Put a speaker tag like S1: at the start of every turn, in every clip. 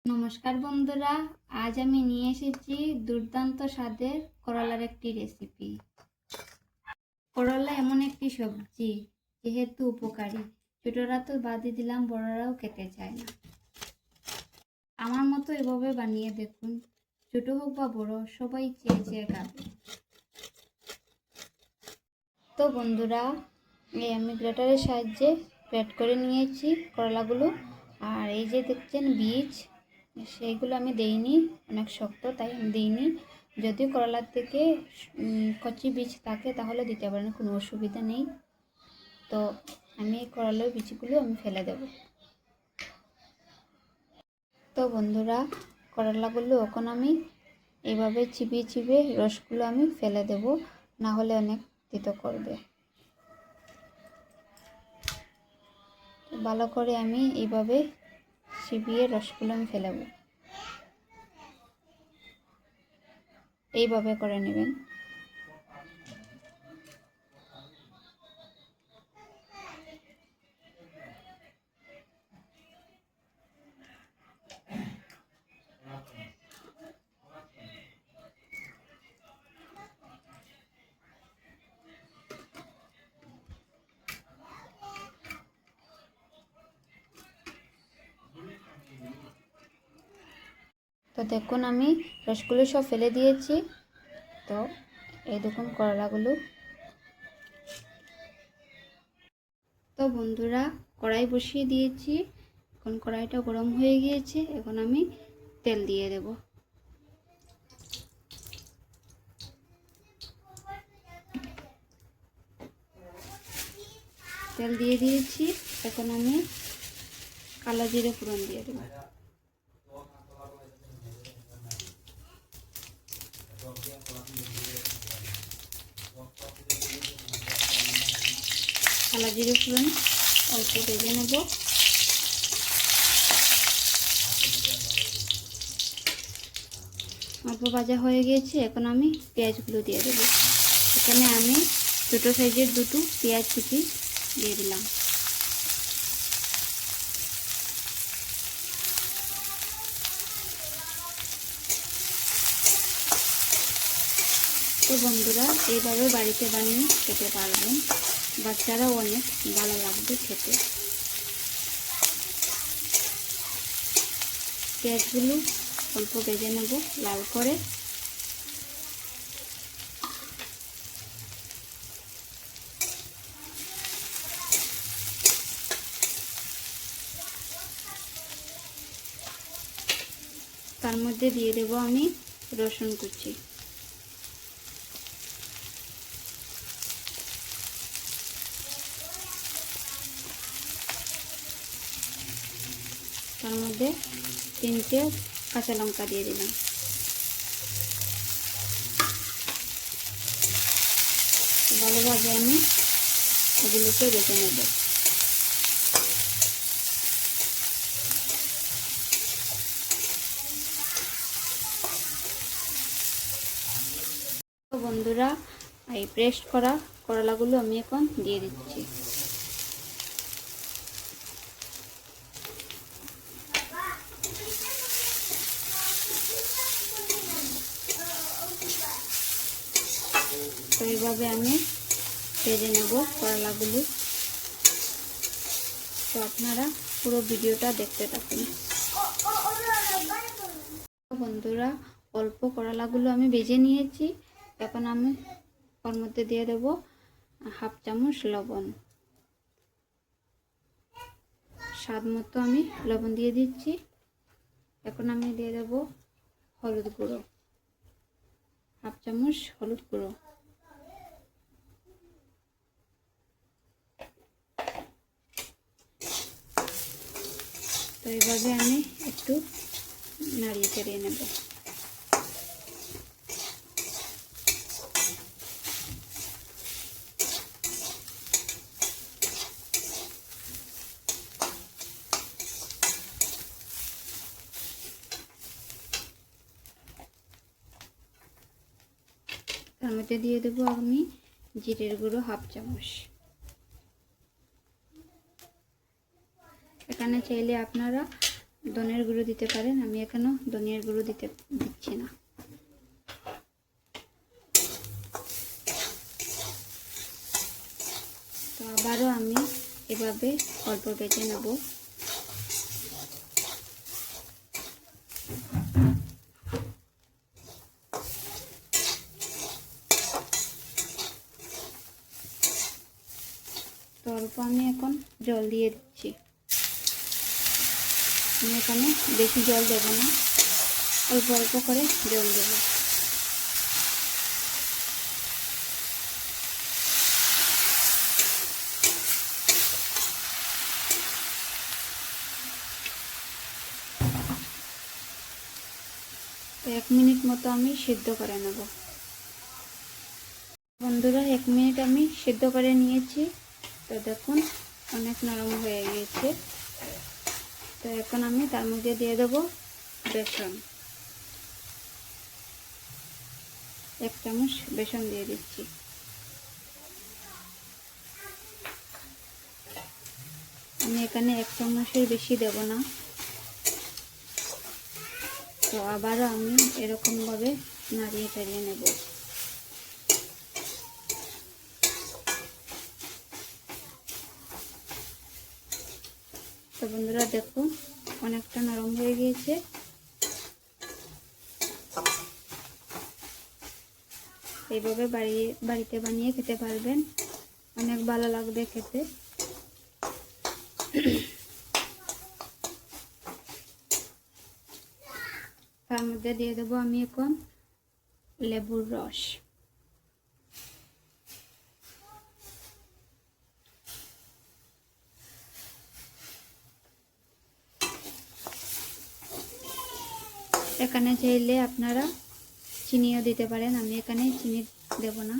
S1: নমস্কার বন্ধুরা, আজ আমি নিয়ে এসেছি দুর্দান্ত স্বাদের করলার একটি রেসিপি। করলা এমন একটি সবজি যেহেতু উপকারী, ছোটরা তো বাদই দিলাম, বড়রাও খেতে চায় না। আমার মতো এভাবে বানিয়ে দেখুন, ছোট হোক বা বড়, সবাই চেয়ে চেয়ে খাবে। তো বন্ধুরা, আমি গ্রেটারের সাহায্যে গ্রেট করে নিয়েছি করলাগুলো। আর এই যে দেখছেন বীজ, সেইগুলো আমি দেইনি, অনেক শক্ত তাই আমি দিইনি। যদি করলার থেকে কচি বীজ থাকে তাহলে দিতে পারেন, কোনো অসুবিধা নেই। তো আমি এই করলার বীজগুলো আমি ফেলে দেব। তো বন্ধুরা, করলাগুলো এখন আমি এইভাবে চিবিয়ে চিবিয়ে রসগুলো আমি ফেলে দেব, না হলে অনেক তিতো করবে। ভালো করে আমি এইভাবে চিবিয়ে রসগুলো আমি ফেলাবো, এইভাবে করে নেবেন। তো দেখুন, আমি রসগুলো সব ফেলে দিয়েছি। তো এই দেখুন করলাগুলো। তো বন্ধুরা, কড়াই বসিয়ে দিয়েছি, এখন কড়াইটা গরম হয়ে গিয়েছে। এখন আমি তেল দিয়ে দেব। তেল দিয়ে দিয়েছি, এখন আমি কালো জিরে ফোড়ন দিয়ে দেব। কালো জিরে ফোড়ন অল্প ভেজে নেব। অল্প ভাজা হয়ে গিয়েছে, এখন আমি পেঁয়াজগুলো দিয়ে দেব। এখানে আমি ছোটো সাইজের দুটো পেঁয়াজ কুচি দিয়ে দিলাম। তো বন্ধুরা, এইভাবে বাড়িতে বানিয়ে খেতে পারবেন, বাচ্চারাও অনেক ভালো লাগবে খেতে। পেঁয়াজগুলো অল্প ভেজে নেব লাল করে। তার মধ্যে দিয়ে দেব আমি রসুন কুচি। তার মধ্যে 3টে কাঁচা লঙ্কা দিয়ে দিলাম। ভালোভাবে আমি এগুলোকে বেটে নেব। তো বন্ধুরা, এই পেস্ট করা করলাগুলো আমি এখন দিয়ে দিচ্ছি। তো এইভাবে আমি ভেজে নেব করলাগুলো। তো আপনারা পুরো ভিডিওটা দেখতে থাকুন। বন্ধুরা, অল্প করলাগুলো আমি ভেজে নিয়েছি। এখন আমি ওর মধ্যে দিয়ে দেব হাফ চামচ লবণ। স্বাদ মতো আমি লবণ দিয়ে দিচ্ছি। এখন আমি দিয়ে দেব হলুদ গুঁড়ো, হাফ চামচ হলুদ গুঁড়ো। তো এইভাবে আমি একটু নাড়িয়ে চাড়িয়ে নেব। তার মধ্যে দিয়ে দেবো আমি জিরের গুঁড়ো হাফ চামচ। এখানে চাইলে আপনারা ধনের গুঁড়ো দিতে পারেন, আমি এখানেও ধনিয়ার গুঁড়ো দিচ্ছি না। তো আবারও আমি এভাবে অল্প ভেজে নেব। তো অল্প আমি এখন জল দিয়ে দিচ্ছি। আমি এখানে বেশি জল দেবো না, অল্প অল্প করে জল দেব। তো 1 মিনিট মতো আমি সিদ্ধ করে নেব। বন্ধুরা 1 মিনিট আমি সিদ্ধ করে নিয়েছি। তো দেখুন অনেক নরম হয়ে গিয়েছে। তো এখন আমি তার মধ্যে দিয়ে দেব বেসন। 1 চামচ বেসন দিয়ে দিচ্ছি। আমি এখানে 1 চামচের বেশি দেব না। তো আবারও আমি এরকমভাবে নাড়িয়ে চাড়িয়ে নেব। তো বন্ধুরা দেখুন অনেকটা নরম হয়ে গিয়েছে। এইভাবে বাড়িতে বানিয়ে খেতে পারবেন, অনেক ভালো লাগবে খেতে। তার মধ্যে দিয়ে দেবো আমি এখন লেবুর রস। এখানে চাইলে আপনারা চিনিও দিতে পারেন, আমি এখানে চিনি দেব না।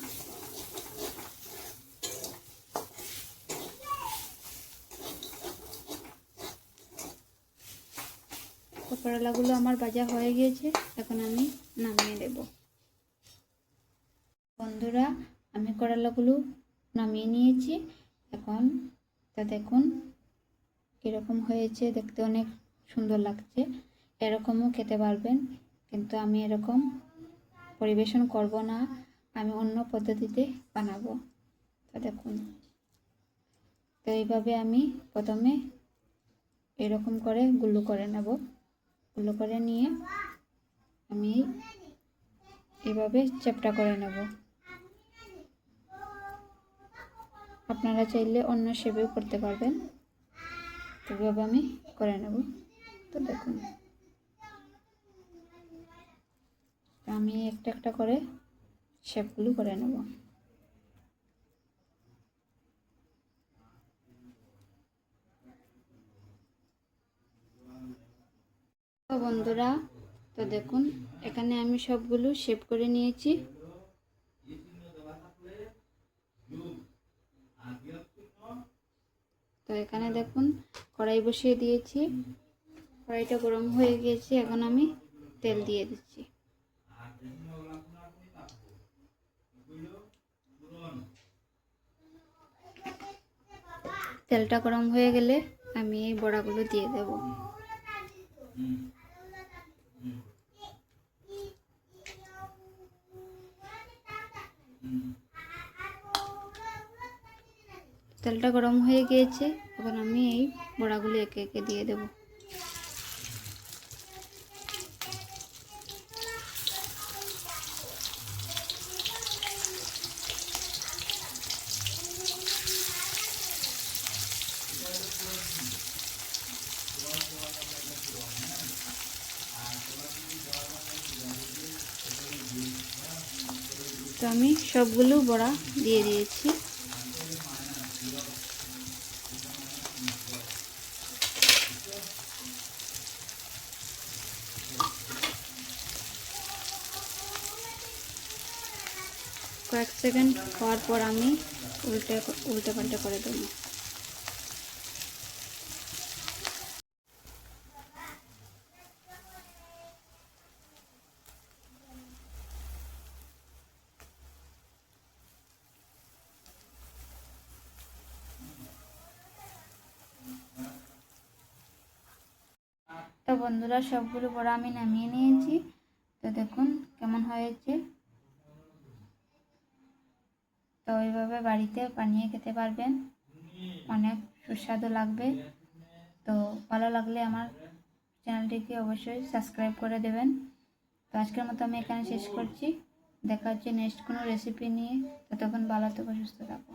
S1: করলাগুলো আমার ভাজা হয়ে গিয়েছে, এখন আমি নামিয়ে দেব। বন্ধুরা আমি করলাগুলো নামিয়ে নিয়েছি। এখন তা দেখুন কীরকম হয়েছে, দেখতে অনেক সুন্দর লাগছে। এরকমও খেতে পারবেন, কিন্তু আমি এরকম পরিবেশন করব না, আমি অন্য পদ্ধতিতে বানাবো। তো দেখুন, তো এইভাবে আমি প্রথমে এরকম করে গুল্লো করে নেব। গুল্লো করে নিয়ে আমি এভাবে চ্যাপ্টা করে নেব। আপনারা চাইলে অন্য শেপেও করতে পারবেন। তো এভাবে আমি করে নেব। তো দেখুন আমি একটা একটা করে শেপগুলো করে নেব। তো বন্ধুরা তো দেখুন এখানে আমি সবগুলো শেপ করে নিয়েছি। তো এখানে দেখুন কড়াই বসিয়ে দিয়েছি, কড়াইটা গরম হয়ে গিয়েছে। এখন আমি তেল দিয়ে দিচ্ছি। তেলটা গরম হয়ে গেলে আমি এই বড়াগুলো দিয়ে দেব। তেলটা গরম হয়ে গিয়েছে, এখন আমি এই বড়াগুলো একে একে দিয়ে দেব। তো আমি সবগুলো বড়া দিয়ে দিয়েছি। কয়েক সেকেন্ড হওয়ার পর আমি উল্টে পাল্টে করে দেবো। বন্ধুরা, সবগুলো বড়া আমি নামিয়ে নিয়েছি। তো দেখুন কেমন হয়েছে। তো এইভাবে বাড়িতে বানিয়ে খেতে পারবেন, অনেক সুস্বাদু লাগবে। তো ভালো লাগলে আমার চ্যানেলটিকে অবশ্যই সাবস্ক্রাইব করে দেবেন। তো আজকের মতো আমি এখানে শেষ করছি। দেখা হচ্ছে নেক্সট কোনো রেসিপি নিয়ে। ততক্ষণ ভালো থেকো, সুস্থ থাকো।